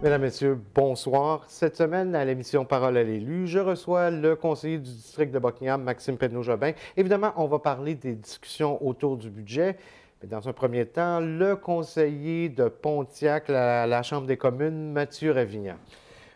Mesdames, Messieurs, bonsoir. Cette semaine, à l'émission Parole à l'élu, je reçois le conseiller du district de Buckingham, Maxime Penneau-Jobin. Évidemment, on va parler des discussions autour du budget. Mais dans un premier temps, le conseiller de Pontiac à la Chambre des communes, Mathieu Ravignan.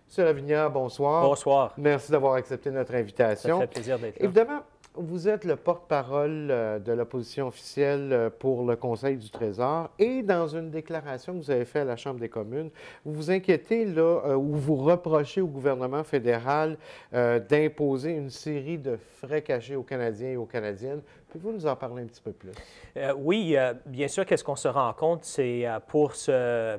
Monsieur Ravignan, bonsoir. Bonsoir. Merci d'avoir accepté notre invitation. Ça fait plaisir d'être là. Évidemment, vous êtes le porte-parole de l'opposition officielle pour le Conseil du Trésor et dans une déclaration que vous avez faite à la Chambre des communes, vous vous inquiétez là, ou vous reprochez au gouvernement fédéral d'imposer une série de frais cachés aux Canadiens et aux Canadiennes. Pouvez-vous nous en parler un petit peu plus? Oui, bien sûr, qu'est-ce qu'on se rend compte, c'est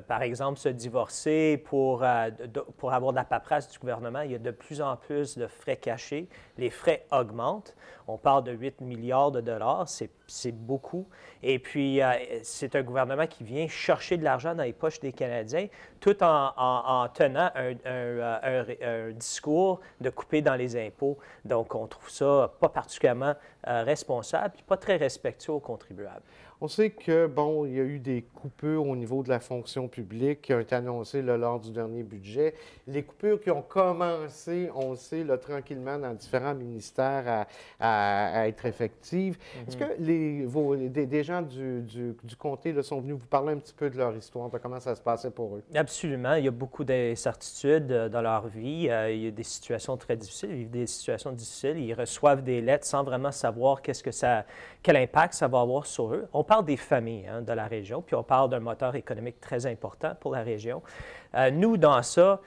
par exemple, se divorcer, pour avoir de la paperasse du gouvernement, il y a de plus en plus de frais cachés. Les frais augmentent. On parle de 8 milliards de dollars, c'est beaucoup. Et puis, c'est un gouvernement qui vient chercher de l'argent dans les poches des Canadiens, tout en tenant un discours de couper dans les impôts. Donc, on trouve ça pas particulièrement responsable, puis pas très respectueux aux contribuables. On sait que, bon, il y a eu des coupures au niveau de la fonction publique qui ont été annoncées là, lors du dernier budget. Les coupures qui ont commencé, on le sait, là, tranquillement dans différents ministères à être effectives. Est-ce que des gens du comté là, sont venus vous parler un petit peu de leur histoire, de comment ça se passait pour eux? Absolument. Il y a beaucoup d'incertitudes dans leur vie. Il y a des situations très difficiles, ils vivent des situations difficiles. Ils reçoivent des lettres sans vraiment savoir quel impact ça va avoir sur eux. On parle des familles de la région, puis on parle d'un moteur économique très important pour la région. Nous, dans ça,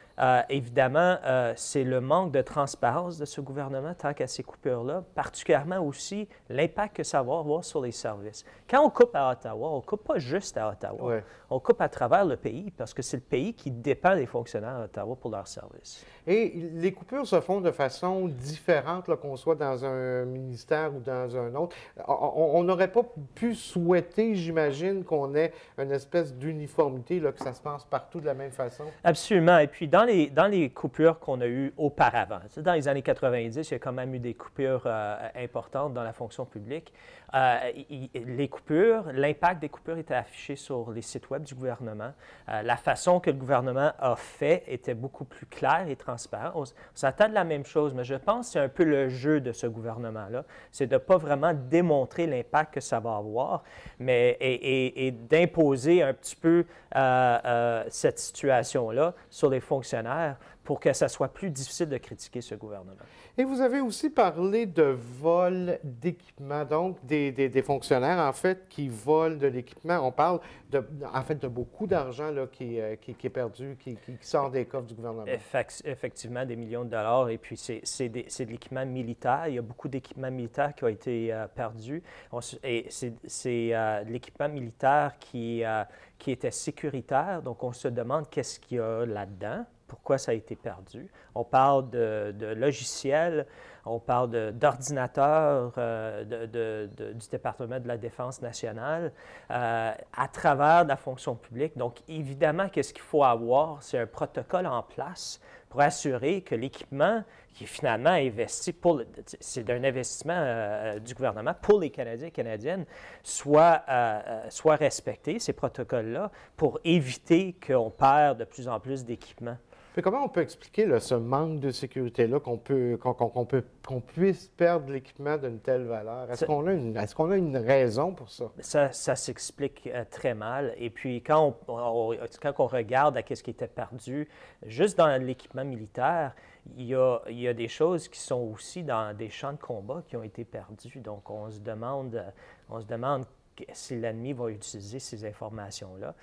évidemment, c'est le manque de transparence de ce gouvernement tant qu'à ces coupures-là, particulièrement aussi l'impact que ça va avoir sur les services. Quand on coupe à Ottawa, on ne coupe pas juste à Ottawa. Ouais. On coupe à travers le pays parce que c'est le pays qui dépend des fonctionnaires à Ottawa pour leurs services. Et les coupures se font de façon différente, qu'on soit dans un ministère ou dans un autre. On n'aurait pas pu souhaiter, j'imagine, qu'on ait une espèce d'uniformité, que ça se passe partout de la même façon. Absolument. Et puis, dans les coupures qu'on a eues auparavant, dans les années 90, il y a quand même eu des coupures importantes dans la fonction publique. Les coupures, l'impact des coupures était affiché sur les sites web du gouvernement. La façon que le gouvernement a fait était beaucoup plus claire et transparente. On s'attend de la même chose, mais je pense que c'est un peu le jeu de ce gouvernement-là. C'est de ne pas vraiment démontrer l'impact que ça va avoir, mais et d'imposer un petit peu cette situation-là sur les fonctionnaires pour que ça soit plus difficile de critiquer ce gouvernement. Et vous avez aussi parlé de vol d'équipement, donc des fonctionnaires, en fait, qui volent de l'équipement. On parle, en fait, de beaucoup d'argent qui est perdu, qui sort des coffres du gouvernement. Effectivement, des millions de dollars. Et puis, c'est de l'équipement militaire. Il y a beaucoup d'équipements militaires qui ont été perdus. Et c'est de l'équipement militaire qui était sécuritaire. Donc, on se demande qu'est-ce qu'il y a là-dedans. Pourquoi ça a été perdu. On parle de logiciels, on parle d'ordinateurs du département de la Défense nationale à travers la fonction publique. Donc, évidemment, qu'est-ce qu'il faut avoir? C'est un protocole en place pour assurer que l'équipement qui est finalement investi c'est un investissement du gouvernement pour les Canadiens et Canadiennes, soit respecté, ces protocoles-là, pour éviter qu'on perde de plus en plus d'équipements. Mais comment on peut expliquer ce manque de sécurité-là, qu'on puisse perdre l'équipement d'une telle valeur? Est-ce qu'on a une raison pour ça? Ça s'explique très mal. Et puis, quand on regarde à ce qui était perdu, juste dans l'équipement militaire, il y a des choses qui sont aussi dans des champs de combat qui ont été perdus. Donc, on se demande si l'ennemi va utiliser ces informations-là.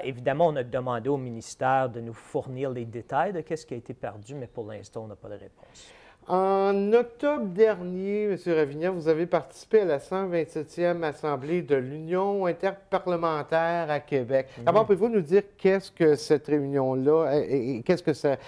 Évidemment, on a demandé au ministère de nous fournir les détails de ce qui a été perdu, mais pour l'instant, on n'a pas de réponse. En octobre dernier, M. Ravignan, vous avez participé à la 127e Assemblée de l'Union interparlementaire à Québec. D'abord, pouvez-vous nous dire qu'est-ce que cette réunion-là, et qu'est-ce que c'est,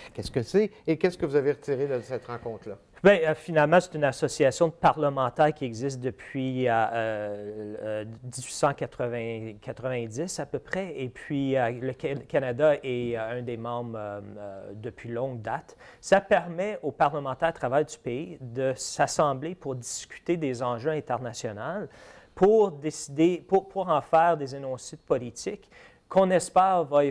et qu'est-ce que vous avez retiré de cette rencontre-là? Bien, finalement, c'est une association de parlementaires qui existe depuis 1890 à peu près. Et puis, le Canada est un des membres depuis longue date. Ça permet aux parlementaires à travers du pays de s'assembler pour discuter des enjeux internationaux, pour décider, pour en faire des énoncés de politique, qu'on espère va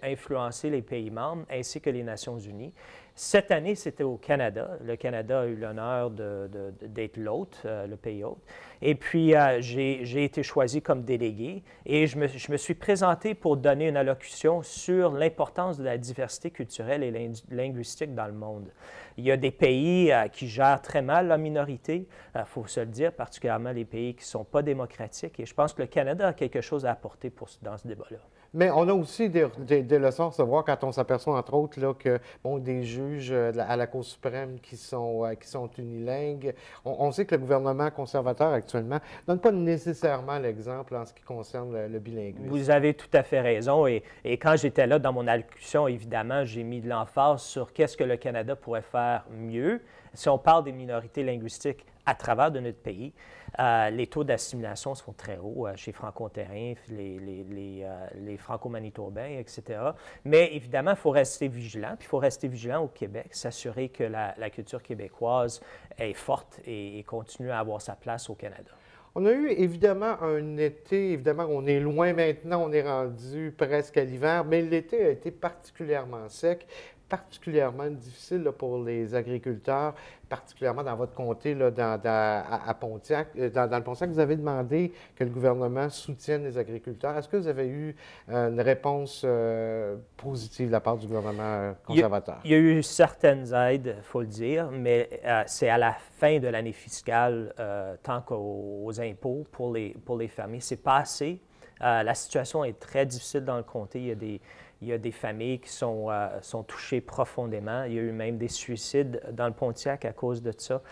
influencer les pays membres ainsi que les Nations unies. Cette année, c'était au Canada. Le Canada a eu l'honneur d'être l'hôte, le pays hôte. Et puis, j'ai été choisi comme délégué et je me suis présenté pour donner une allocution sur l'importance de la diversité culturelle et linguistique dans le monde. Il y a des pays qui gèrent très mal la minorité, il faut se le dire, particulièrement les pays qui ne sont pas démocratiques. Et je pense que le Canada a quelque chose à apporter dans ce débat-là. Mais on a aussi des leçons à recevoir quand on s'aperçoit, entre autres, là, que des juges à la Cour suprême qui sont unilingues. On sait que le gouvernement conservateur actuellement ne donne pas nécessairement l'exemple en ce qui concerne le bilinguisme. Vous avez tout à fait raison. Et quand j'étais là dans mon allocution, évidemment, j'ai mis de l'emphase sur qu'est-ce que le Canada pourrait faire mieux. Si on parle des minorités linguistiques à travers de notre pays, les taux d'assimilation sont très hauts chez Franco-Ontariens, les Franco-Manitobains, etc. Mais évidemment, il faut rester vigilant. Puis il faut rester vigilant au Québec, s'assurer que la culture québécoise est forte et continue à avoir sa place au Canada. On a eu évidemment un été, évidemment, on est loin maintenant, on est rendu presque à l'hiver, mais l'été a été particulièrement sec, particulièrement difficile là, pour les agriculteurs, particulièrement dans votre comté, là, à Pontiac. Dans le Pontiac, vous avez demandé que le gouvernement soutienne les agriculteurs. Est-ce que vous avez eu une réponse positive de la part du gouvernement conservateur? Il y a eu certaines aides, il faut le dire, mais c'est à la fin de l'année fiscale, tant qu'aux impôts pour les fermiers. C'est pas assez. La situation est très difficile dans le comté. Il y a des familles qui sont touchées profondément. Il y a eu même des suicides dans le Pontiac à cause de ça.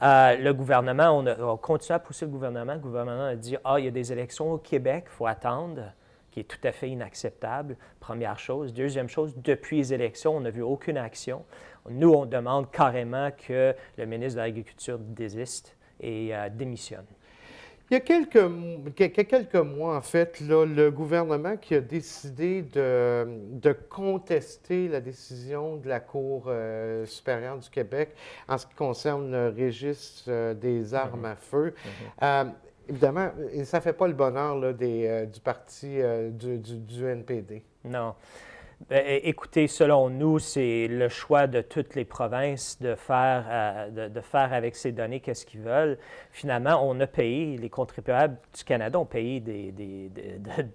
Le gouvernement, on continue à pousser le gouvernement. Le gouvernement a dit, il y a des élections au Québec, il faut attendre, qui est tout à fait inacceptable, première chose. Deuxième chose, depuis les élections, on n'a vu aucune action. Nous, on demande carrément que le ministre de l'Agriculture désiste et démissionne. Il y a quelques mois, en fait, là, le gouvernement qui a décidé de contester la décision de la Cour supérieure du Québec en ce qui concerne le registre des armes à feu. Évidemment, ça ne fait pas le bonheur là, du parti du NPD. Non. Écoutez, selon nous, c'est le choix de toutes les provinces de faire avec ces données qu'est-ce qu'ils veulent. Finalement, on a payé, les contribuables du Canada ont payé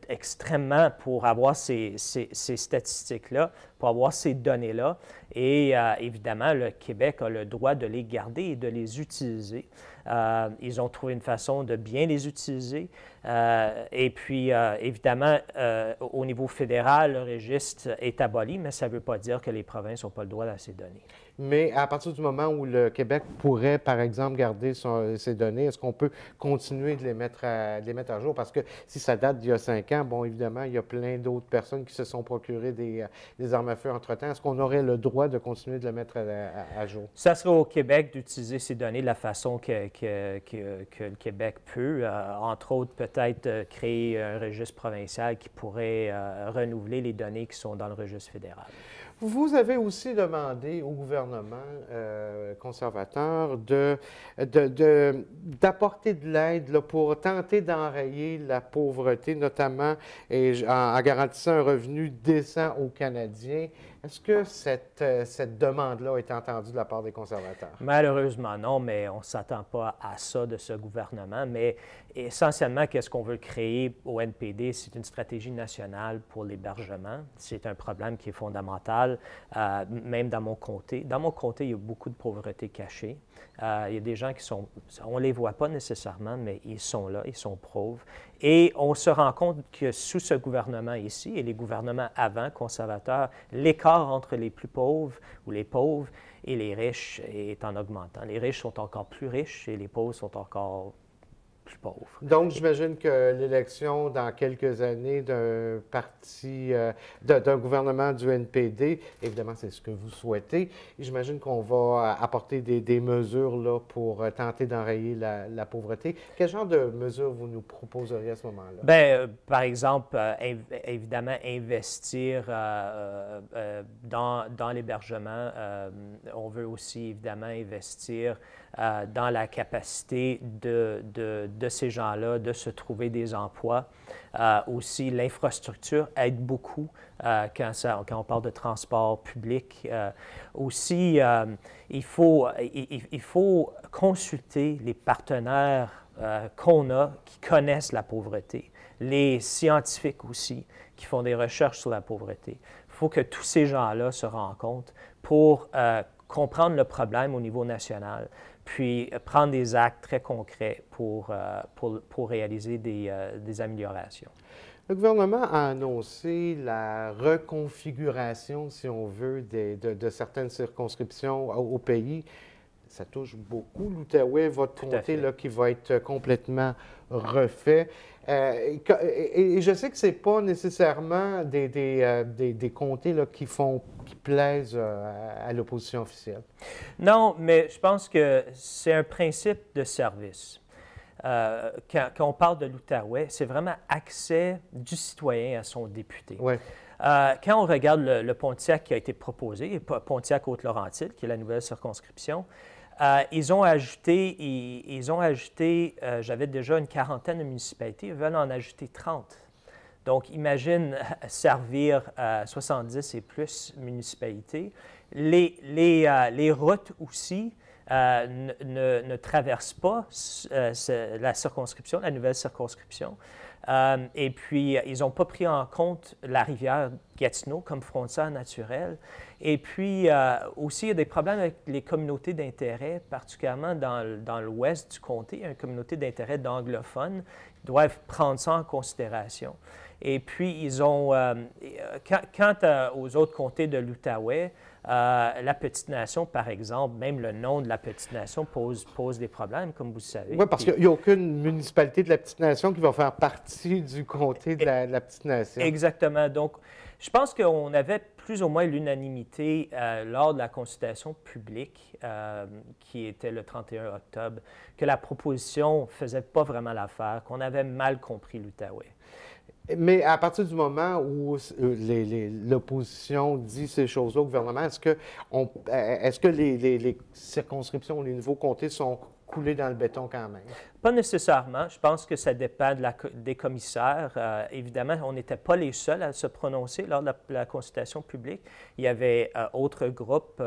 extrêmement pour avoir ces statistiques-là, pour avoir ces données-là. Et évidemment, le Québec a le droit de les garder et de les utiliser. Ils ont trouvé une façon de bien les utiliser. Et puis, évidemment, au niveau fédéral, le registre est aboli, mais ça ne veut pas dire que les provinces n'ont pas le droit à ces données. Mais à partir du moment où le Québec pourrait, par exemple, garder ces données, est-ce qu'on peut continuer de les mettre à jour? Parce que si ça date d'il y a 5 ans, bon, évidemment, il y a plein d'autres personnes qui se sont procurées des armes à feu entre-temps. Est-ce qu'on aurait le droit de continuer de les mettre à jour? Ça serait au Québec d'utiliser ces données de la façon que le Québec peut. Entre autres, peut-être créer un registre provincial qui pourrait renouveler les données qui sont dans le registre fédéral. Vous avez aussi demandé au gouvernement conservateur d'apporter de l'aide là, pour tenter d'enrayer la pauvreté, notamment en garantissant un revenu décent aux Canadiens. Est-ce que cette demande-là est entendue de la part des conservateurs? Malheureusement, non, mais on ne s'attend pas à ça de ce gouvernement. Mais essentiellement, qu'est-ce qu'on veut créer au NPD? C'est une stratégie nationale pour l'hébergement. C'est un problème qui est fondamental, même dans mon comté. Dans mon comté, il y a beaucoup de pauvreté cachée. Il y a des gens qui sont, on ne les voit pas nécessairement, mais ils sont là, ils sont pauvres. Et on se rend compte que sous ce gouvernement ici et les gouvernements avant conservateurs, l'écart entre les plus pauvres ou les pauvres et les riches est en augmentant. Les riches sont encore plus riches et les pauvres sont encore plus pauvres. Donc, j'imagine que l'élection dans quelques années d'un parti, d'un gouvernement du NPD, évidemment, c'est ce que vous souhaitez. J'imagine qu'on va apporter des mesures là, pour tenter d'enrayer la pauvreté. Quel genre de mesures vous nous proposeriez à ce moment-là? Bien, par exemple, évidemment, investir dans l'hébergement. On veut aussi, évidemment, investir dans la capacité de ces gens-là de se trouver des emplois. Aussi, l'infrastructure aide beaucoup quand on parle de transport public. Aussi, il faut consulter les partenaires qu'on a qui connaissent la pauvreté, les scientifiques aussi qui font des recherches sur la pauvreté. Il faut que tous ces gens-là se rencontrent pour comprendre le problème au niveau national, puis prendre des actes très concrets pour réaliser des améliorations. Le gouvernement a annoncé la reconfiguration, si on veut, de certaines circonscriptions au pays. Ça touche beaucoup l'Outaouais, votre comté là, qui va être complètement refait. Et je sais que ce n'est pas nécessairement des comtés là, qui plaisent à l'opposition officielle. Non, mais je pense que c'est un principe de service. Quand on parle de l'Outaouais, c'est vraiment accès du citoyen à son député. Ouais. Quand on regarde le Pontiac qui a été proposé, Pontiac-Haute-Laurentide, qui est la nouvelle circonscription, ils ont ajouté, j'avais déjà une quarantaine de municipalités, ils veulent en ajouter 30. Donc, imagine servir 70 et plus municipalités. Les routes aussi ne traversent pas la circonscription, la nouvelle circonscription. Et puis, ils n'ont pas pris en compte la rivière Gatineau comme frontière naturelle. Et puis, aussi, il y a des problèmes avec les communautés d'intérêt, particulièrement dans l'ouest du comté. Il y a une communauté d'intérêt d'anglophones. Ils doivent prendre ça en considération. Et puis, ils ont, quant aux autres comtés de l'Outaouais, la Petite Nation, par exemple, même le nom de la Petite Nation pose des problèmes, comme vous savez. Oui, parce qu'il n'y a aucune municipalité de la Petite Nation qui va faire partie du comté de la Petite Nation. Exactement. Donc, je pense qu'on avait plus ou moins l'unanimité lors de la consultation publique, qui était le 31 octobre, que la proposition ne faisait pas vraiment l'affaire, qu'on avait mal compris l'Outaouais. Mais à partir du moment où l'opposition dit ces choses-là au gouvernement, est-ce que les circonscriptions, les nouveaux comtés sont coulés dans le béton quand même? Pas nécessairement. Je pense que ça dépend des commissaires. Évidemment, on n'était pas les seuls à se prononcer lors de la consultation publique. Il y avait autres groupes,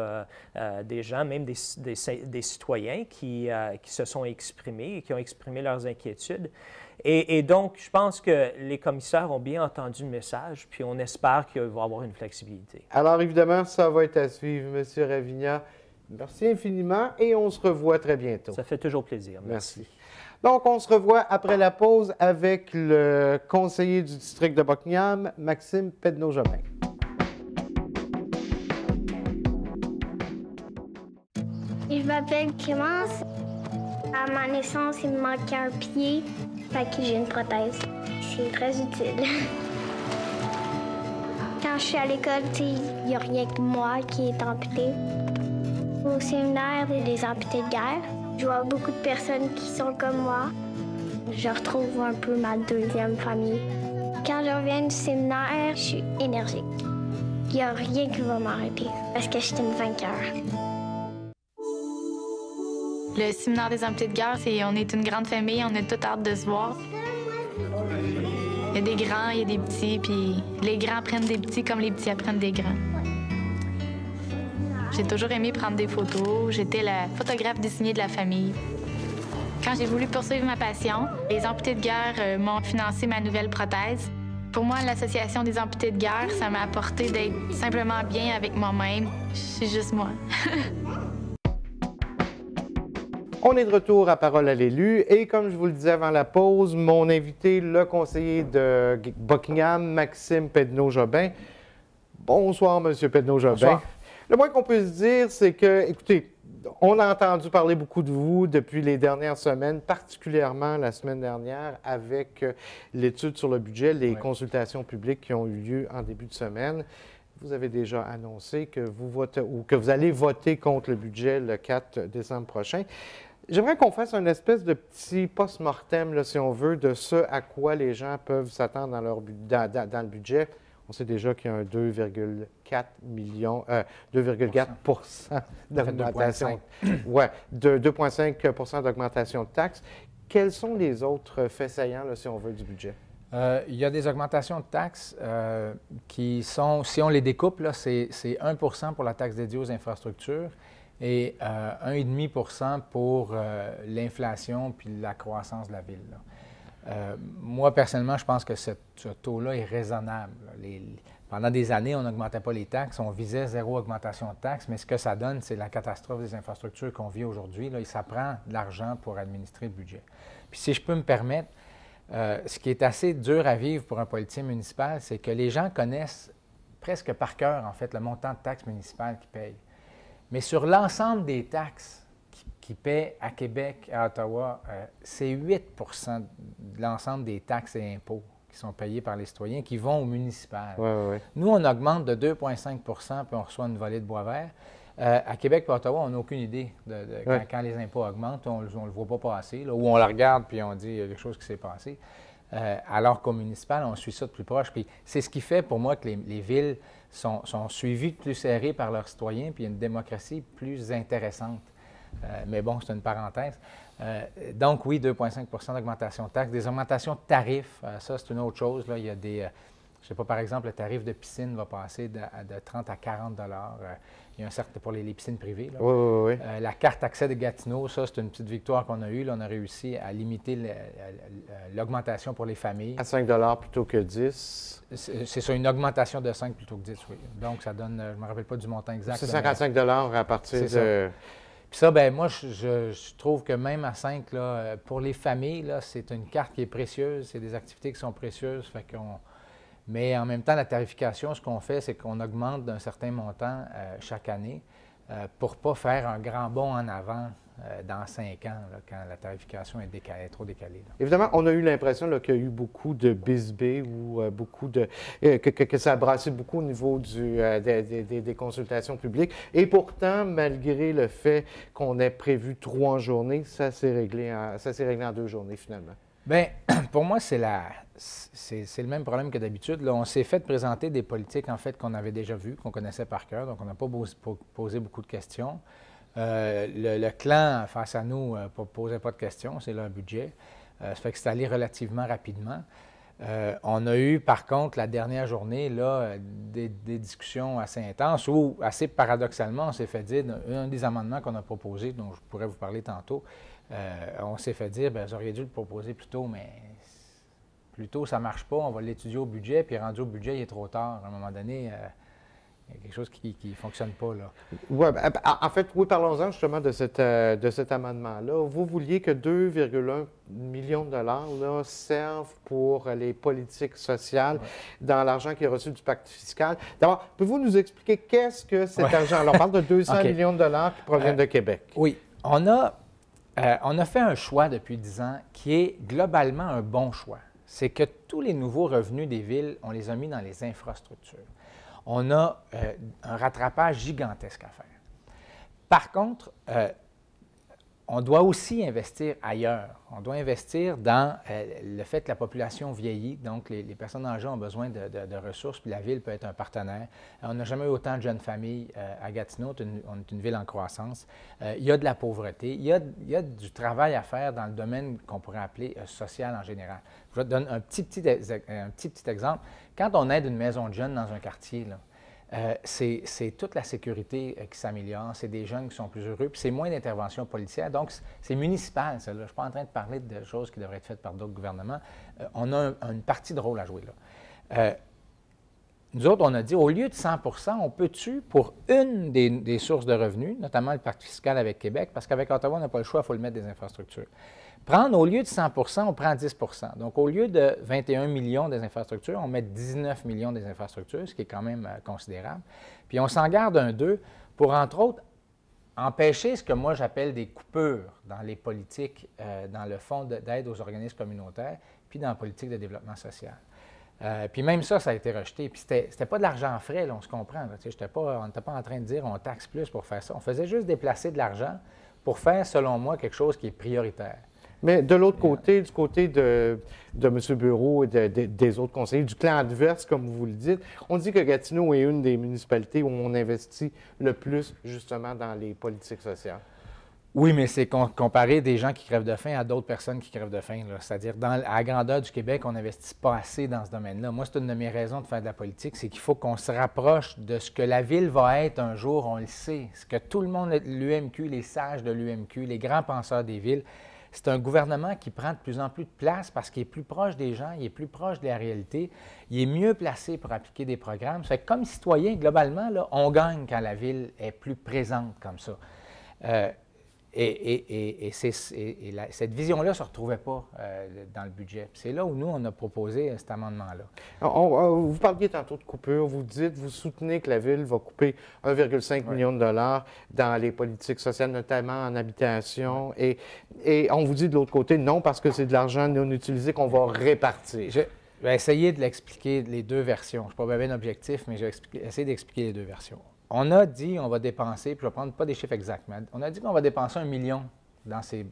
des gens, même des citoyens qui se sont exprimés et qui ont exprimé leurs inquiétudes. Et donc, je pense que les commissaires ont bien entendu le message, puis on espère qu'il va y avoir une flexibilité. Alors, évidemment, ça va être à suivre, M. Ravigna. Merci infiniment et on se revoit très bientôt. Ça fait toujours plaisir. Merci. Donc, on se revoit après la pause avec le conseiller du district de Buckingham, Maxime Pedneau-Jobin. Je m'appelle Clémence. À ma naissance, il me manquait un pied. Fait que j'ai une prothèse. C'est très utile. Quand je suis à l'école, il n'y a rien que moi qui est amputé. Au séminaire, il y a des amputés de guerre. Je vois beaucoup de personnes qui sont comme moi. Je retrouve un peu ma deuxième famille. Quand je reviens du séminaire, je suis énergique. Il n'y a rien qui va m'arrêter parce que je suis une vainqueur. Le séminaire des amputés de guerre, on est une grande famille, on a toute hâte de se voir. Il y a des grands, il y a des petits, puis les grands apprennent des petits comme les petits apprennent des grands. J'ai toujours aimé prendre des photos. J'étais la photographe désignée de la famille. Quand j'ai voulu poursuivre ma passion, les amputés de guerre m'ont financé ma nouvelle prothèse. Pour moi, l'Association des amputés de guerre, ça m'a apporté d'être simplement bien avec moi-même. Je suis juste moi. On est de retour à Parole à l'élu et comme je vous le disais avant la pause, mon invité, le conseiller de Buckingham, Maxime Pedneau-Jobin. Bonsoir, M. Pedneau-Jobin. Bonsoir. Le moins qu'on peut se dire, c'est que, écoutez, on a entendu parler beaucoup de vous depuis les dernières semaines, particulièrement la semaine dernière avec l'étude sur le budget, les consultations publiques qui ont eu lieu en début de semaine. Vous avez déjà annoncé que vous allez voter contre le budget le 4 décembre prochain. J'aimerais qu'on fasse une espèce de petit post-mortem, si on veut, de ce à quoi les gens peuvent s'attendre dans le budget. On sait déjà qu'il y a un 2,4 d'augmentation. Oui, de 2,5 d'augmentation de taxes. quels sont les autres faits saillants, là, si on veut, du budget? Il y a des augmentations de taxes qui sont, si on les découpe, là, c'est 1 pour la taxe dédiée aux infrastructures et 1,5 pour l'inflation puis la croissance de la ville, là. Moi, personnellement, je pense que ce taux-là est raisonnable. Pendant des années, on n'augmentait pas les taxes, on visait 0 augmentation de taxes, mais ce que ça donne, c'est la catastrophe des infrastructures qu'on vit aujourd'hui. Là, et ça prend de l'argent pour administrer le budget. Puis si je peux me permettre, ce qui est assez dur à vivre pour un politicien municipal, c'est que les gens connaissent presque par cœur, en fait, le montant de taxes municipales qu'ils payent. Mais sur l'ensemble des taxes qu'ils paient à Québec, à Ottawa, c'est 8 de l'ensemble des taxes et impôts qui sont payés par les citoyens qui vont au municipal. Ouais. Nous, on augmente de 2,5 puis on reçoit une volée de bois vert. À Québec et Ottawa, on n'a aucune idée quand les impôts augmentent, on ne le voit pas passer, là, ou on le regarde puis on dit il y a quelque chose qui s'est passé. Alors qu'au municipal, on suit ça de plus proche. Puis c'est ce qui fait pour moi que les villes sont suivies de plus serrées par leurs citoyens, puis il y a une démocratie plus intéressante. Mais bon, c'est une parenthèse. Donc oui, 2,5 d'augmentation de taxes. Des augmentations de tarifs, ça c'est une autre chose. Là. Il y a des, je ne sais pas, par exemple, le tarif de piscine va passer de 30 à 40 il y a un certain pour les piscines privées. Là. Oui. La carte accès de Gatineau, ça c'est une petite victoire qu'on a eue. Là, on a réussi à limiter l'augmentation pour les familles. À 5 plutôt que 10. C'est ça, une augmentation de 5 plutôt que 10, oui. Donc ça donne, je ne me rappelle pas du montant exact. C'est 55 à partir de... Ça. Puis ça, bien, moi, je trouve que même à 5, là, pour les familles, là, c'est une carte qui est précieuse, c'est des activités qui sont précieuses. Mais en même temps, la tarification, ce qu'on fait, c'est qu'on augmente d'un certain montant chaque année pour ne pas faire un grand bond en avant dans 5 ans, là, quand la tarification est trop décalée. Là. Évidemment, on a eu l'impression qu'il y a eu beaucoup de bisbées ou beaucoup de... que ça a brassé beaucoup au niveau des consultations publiques. Et pourtant, malgré le fait qu'on ait prévu 3 journées, ça s'est réglé en 2 journées, finalement. Bien, pour moi, c'est le même problème que d'habitude. Là, on s'est fait présenter des politiques, en fait, qu'on avait déjà vues, qu'on connaissait par cœur, donc on n'a pas posé beaucoup de questions. Le clan, face à nous, ne posait pas de questions, c'est leur budget. Ça fait que c'est allé relativement rapidement. On a eu, par contre, la dernière journée, là, des discussions assez intenses où, assez paradoxalement, on s'est fait dire, un des amendements qu'on a proposé, dont je pourrais vous parler tantôt, on s'est fait dire, bien, vous auriez dû le proposer plus tôt, mais plus tôt, ça ne marche pas, on va l'étudier au budget, puis rendu au budget, il est trop tard. À un moment donné, il y a quelque chose qui ne fonctionne pas, là. Oui, en fait, oui, parlons-en justement de cet amendement-là. Vous vouliez que 2,1 millions de dollars là, servent pour les politiques sociales dans l'argent qui est reçu du pacte fiscal. D'abord, pouvez-vous nous expliquer qu'est-ce que cet argent-là? On parle de 200 millions de dollars qui proviennent de Québec. Oui. On a fait un choix depuis 10 ans qui est globalement un bon choix. C'est que tous les nouveaux revenus des villes, on les a mis dans les infrastructures. On a un rattrapage gigantesque à faire. Par contre, on doit aussi investir ailleurs. On doit investir dans le fait que la population vieillit, donc les personnes âgées ont besoin de ressources, puis la ville peut être un partenaire. On n'a jamais eu autant de jeunes familles à Gatineau, on est une ville en croissance. Il y a de la pauvreté, il y a du travail à faire dans le domaine qu'on pourrait appeler social en général. Je vais te donner un petit exemple. Quand on aide une maison de jeunes dans un quartier, là, c'est toute la sécurité qui s'améliore, c'est des jeunes qui sont plus heureux, puis c'est moins d'intervention policière. Donc, c'est municipal, ça. Là. Je ne suis pas en train de parler de choses qui devraient être faites par d'autres gouvernements. On a une partie de rôle à jouer là. Nous autres, on a dit, au lieu de 100 on peut-tu, pour une des sources de revenus, notamment le pacte fiscal avec Québec, parce qu'avec Ottawa, on n'a pas le choix, il faut le mettre des infrastructures. Prendre, au lieu de 100 on prend 10 Donc, au lieu de 21 millions des infrastructures, on met 19 millions des infrastructures, ce qui est quand même considérable. Puis, on s'en garde un 2 pour, entre autres, empêcher ce que moi j'appelle des coupures dans les politiques, dans le fonds d'aide aux organismes communautaires, puis dans la politique de développement social. Puis même ça a été rejeté. Puis c'était pas de l'argent frais, là, on se comprend. Là, on n'était pas en train de dire on taxe plus pour faire ça. On faisait juste déplacer de l'argent pour faire, selon moi, quelque chose qui est prioritaire. Mais de l'autre côté, du côté de M. Bureau et des autres conseillers, du clan adverse, comme vous le dites, on dit que Gatineau est une des municipalités où on investit le plus, justement, dans les politiques sociales. Oui, mais c'est comparer des gens qui crèvent de faim à d'autres personnes qui crèvent de faim. C'est-à-dire, à la grandeur du Québec, on n'investit pas assez dans ce domaine-là. Moi, c'est une de mes raisons de faire de la politique, c'est qu'il faut qu'on se rapproche de ce que la ville va être un jour, on le sait. Ce que tout le monde, l'UMQ, les sages de l'UMQ, les grands penseurs des villes, c'est un gouvernement qui prend de plus en plus de place parce qu'il est plus proche des gens, il est plus proche de la réalité, il est mieux placé pour appliquer des programmes. Ça fait que comme citoyen, globalement, là, on gagne quand la ville est plus présente comme ça. Cette vision-là ne se retrouvait pas dans le budget. C'est là où nous, on a proposé cet amendement-là. Vous parliez tantôt de coupure. Vous soutenez que la Ville va couper 1,5 million de dollars dans les politiques sociales, notamment en habitation. Et on vous dit de l'autre côté, non, parce que c'est de l'argent non utilisé qu'on va répartir. Je vais essayer de l'expliquer, les deux versions. Je ne suis pas bien objectif, mais je vais essayer d'expliquer les deux versions. On a dit qu'on va dépenser, puis je ne vais prendre pas des chiffres exacts, mais on a dit qu'on va dépenser 1 million dans ces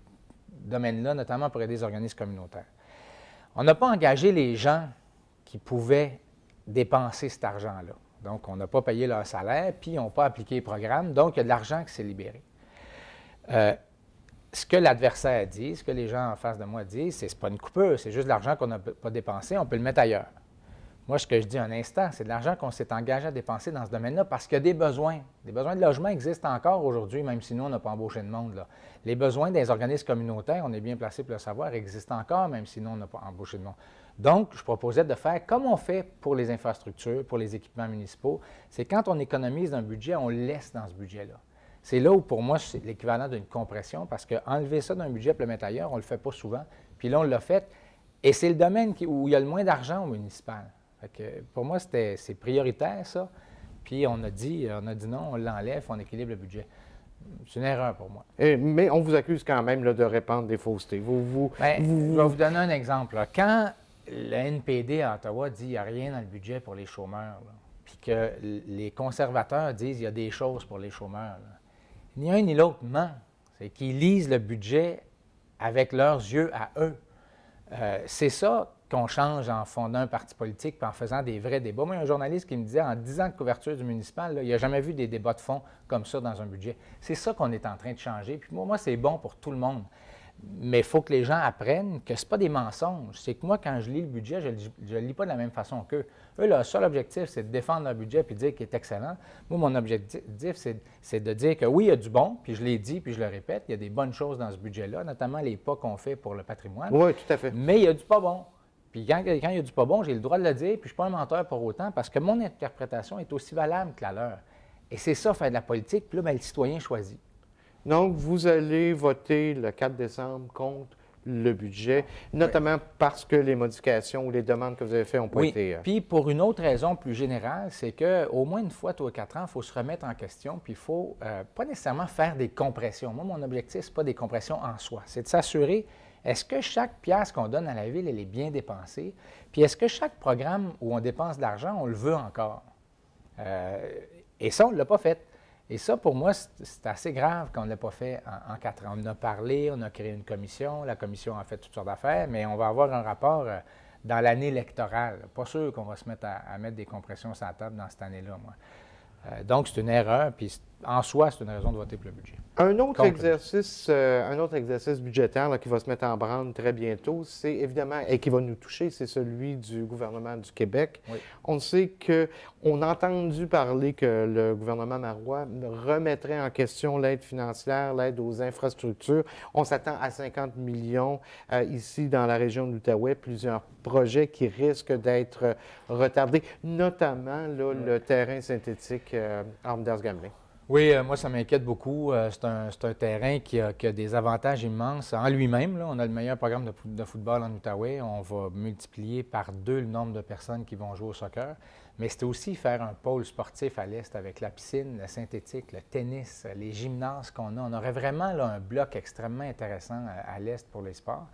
domaines-là, notamment pour aider les organismes communautaires. On n'a pas engagé les gens qui pouvaient dépenser cet argent-là. Donc, on n'a pas payé leur salaire, puis ils n'ont pas appliqué les programmes, donc il y a de l'argent qui s'est libéré. Ce que l'adversaire dit, ce que les gens en face de moi disent, c'est pas une coupure, c'est juste de l'argent qu'on n'a pas dépensé, on peut le mettre ailleurs. Moi, ce que je dis un instant, c'est de l'argent qu'on s'est engagé à dépenser dans ce domaine-là parce qu'il y a des besoins. Des besoins de logement existent encore aujourd'hui, même si nous, on n'a pas embauché de monde, là. Les besoins des organismes communautaires, on est bien placé pour le savoir, existent encore, même si nous, on n'a pas embauché de monde. Donc, je proposais de faire comme on fait pour les infrastructures, pour les équipements municipaux, c'est quand on économise un budget, on le laisse dans ce budget-là. C'est là où, pour moi, c'est l'équivalent d'une compression parce qu'enlever ça d'un budget et le mettre ailleurs, on ne le fait pas souvent. Puis là, on l'a fait. Et c'est le domaine où il y a le moins d'argent au municipal. Fait que pour moi, c'est prioritaire, ça. Puis on a dit non, on l'enlève, on équilibre le budget. C'est une erreur pour moi. Mais on vous accuse quand même là, de répandre des faussetés. Je vais vous donner un exemple. Là. Quand le NPD à Ottawa dit qu'il n'y a rien dans le budget pour les chômeurs, là, puis que les conservateurs disent qu'il y a des choses pour les chômeurs, là, ni un ni l'autre ment. C'est qu'ils lisent le budget avec leurs yeux à eux. C'est ça qu'on change en fondant un parti politique et en faisant des vrais débats. Moi, il y a un journaliste qui me disait, en 10 ans de couverture du municipal, là, il n'a jamais vu des débats de fond comme ça dans un budget. C'est ça qu'on est en train de changer. Puis moi, c'est bon pour tout le monde. Mais il faut que les gens apprennent que ce n'est pas des mensonges. C'est que moi, quand je lis le budget, je ne le lis pas de la même façon qu'eux. Eux, leur seul objectif, c'est de défendre leur budget et de dire qu'il est excellent. Moi, mon objectif, c'est de dire que oui, il y a du bon, puis je l'ai dit, puis je le répète, il y a des bonnes choses dans ce budget-là, notamment les pas qu'on fait pour le patrimoine. Oui, tout à fait. Mais il y a du pas bon. Puis quand il y a du pas bon, j'ai le droit de le dire, puis je ne suis pas un menteur pour autant, parce que mon interprétation est aussi valable que la leur. Et c'est ça, faire de la politique, puis là, bien, le citoyen choisit. Donc, vous allez voter le 4 décembre contre le budget, notamment parce que les modifications ou les demandes que vous avez faites n'ont pas été... Puis pour une autre raison plus générale, c'est qu'au moins une fois tous les 4 ans, il faut se remettre en question, puis il ne faut pas nécessairement faire des compressions. Moi, mon objectif, ce n'est pas des compressions en soi, c'est de s'assurer, est-ce que chaque pièce qu'on donne à la Ville, elle est bien dépensée, puis est-ce que chaque programme où on dépense de l'argent, on le veut encore? Et ça, on ne l'a pas fait. Et ça, pour moi, c'est assez grave qu'on ne l'ait pas fait en 4 ans. On en a parlé, on a créé une commission, la commission a fait toutes sortes d'affaires, mais on va avoir un rapport dans l'année électorale. Pas sûr qu'on va se mettre à mettre des compressions sur la table dans cette année-là, moi. Donc, c'est une erreur, puis en soi, c'est une raison de voter pour le budget. Un autre exercice budgétaire là, qui va se mettre en branle très bientôt, c'est évidemment, et qui va nous toucher, c'est celui du gouvernement du Québec. Oui. On sait qu'on a entendu parler que le gouvernement Marois remettrait en question l'aide financière, l'aide aux infrastructures. On s'attend à 50 millions ici dans la région de l'Outaouais, plusieurs projets qui risquent d'être retardés, notamment là, le terrain synthétique Armes-Gambling. Oui, moi, ça m'inquiète beaucoup. C'est un terrain qui a des avantages immenses en lui-même. Là. On a le meilleur programme de football en Outaouais. On va multiplier par 2 le nombre de personnes qui vont jouer au soccer. Mais c'est aussi faire un pôle sportif à l'est avec la piscine, le synthétique, le tennis, les gymnases qu'on a. On aurait vraiment là, un bloc extrêmement intéressant à l'est pour les sports,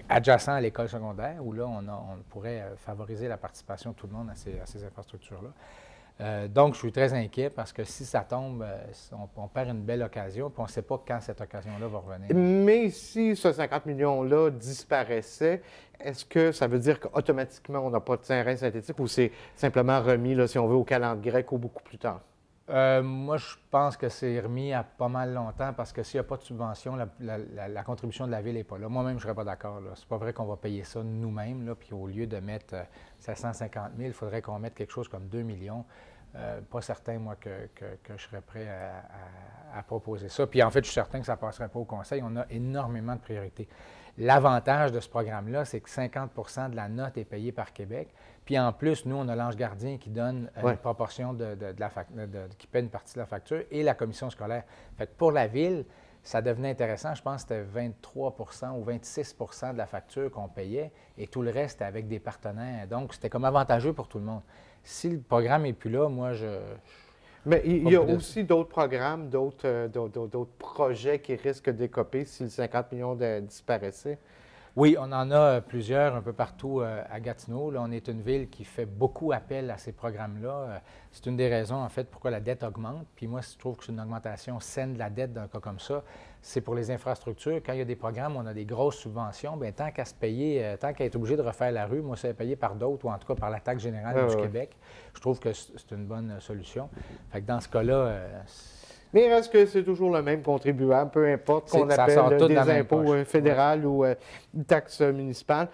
adjacent à l'école secondaire, où là, on pourrait favoriser la participation de tout le monde à ces infrastructures-là. Donc, je suis très inquiet parce que si ça tombe, on perd une belle occasion, puis on ne sait pas quand cette occasion-là va revenir. Mais si ce 50 millions-là disparaissait, est-ce que ça veut dire qu'automatiquement, on n'a pas de terrain synthétique ou c'est simplement remis, là, si on veut, au calendrier grec ou beaucoup plus tard? Moi, je pense que c'est remis à pas mal longtemps parce que s'il n'y a pas de subvention, la contribution de la Ville n'est pas là. Moi-même, je ne serais pas d'accord. C'est pas vrai qu'on va payer ça nous-mêmes. Puis au lieu de mettre 750 000, il faudrait qu'on mette quelque chose comme 2 millions. Pas certain, moi, que je serais prêt à proposer ça. Puis en fait, je suis certain que ça ne passerait pas au Conseil. On a énormément de priorités. L'avantage de ce programme-là, c'est que 50 de la note est payée par Québec. Puis en plus, nous, on a l'Ange gardien qui donne une proportion qui paie une partie de la facture et la commission scolaire. Fait que pour la Ville, ça devenait intéressant. Je pense que c'était 23 ou 26 de la facture qu'on payait et tout le reste était avec des partenaires. Donc, c'était comme avantageux pour tout le monde. Si le programme n'est plus là, moi, Mais il y a aussi d'autres programmes, d'autres projets qui risquent d'écoper si le 50 millions disparaissait. Oui, on en a plusieurs un peu partout à Gatineau. Là, on est une ville qui fait beaucoup appel à ces programmes-là. C'est une des raisons, en fait, pourquoi la dette augmente. Puis moi, je trouve que c'est une augmentation saine de la dette dans un cas comme ça. C'est pour les infrastructures. Quand il y a des programmes où on a des grosses subventions, bien, tant qu'à se payer, tant qu'à être obligé de refaire la rue, moi, c'est payé par d'autres, ou en tout cas par la taxe générale du Québec. Je trouve que c'est une bonne solution. Fait que dans ce cas-là, mais il reste que c'est toujours le même contribuable, peu importe qu'on appelle des impôts fédéraux ou une taxe municipale.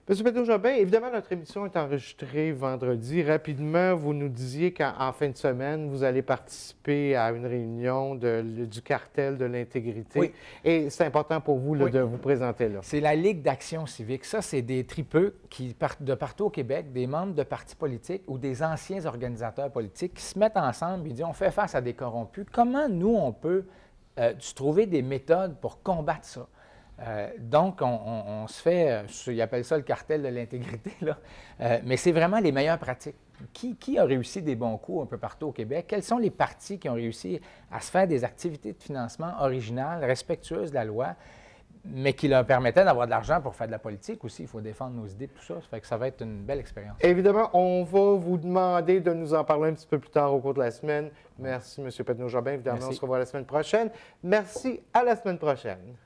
M. Pedneau-Jobin, évidemment, notre émission est enregistrée vendredi. Rapidement, vous nous disiez qu'en fin de semaine, vous allez participer à une réunion du cartel de l'intégrité. Oui. Et c'est important pour vous de vous présenter là. C'est la Ligue d'action civique. Ça, c'est des tripeux qui partent de partout au Québec, des membres de partis politiques ou des anciens organisateurs politiques qui se mettent ensemble et disent on fait face à des corrompus. Comment nous, on peut trouver des méthodes pour combattre ça? Donc, on se fait, ils appellent ça le cartel de l'intégrité, là, mais c'est vraiment les meilleures pratiques. Qui a réussi des bons coups un peu partout au Québec? Quels sont les partis qui ont réussi à se faire des activités de financement originales, respectueuses de la loi, mais qui leur permettaient d'avoir de l'argent pour faire de la politique aussi? Il faut défendre nos idées, tout ça. Ça fait que ça va être une belle expérience. Évidemment, on va vous demander de nous en parler un petit peu plus tard au cours de la semaine. Merci, M. Pedneau-Jobin. Évidemment, on se revoit la semaine prochaine. Merci, à la semaine prochaine.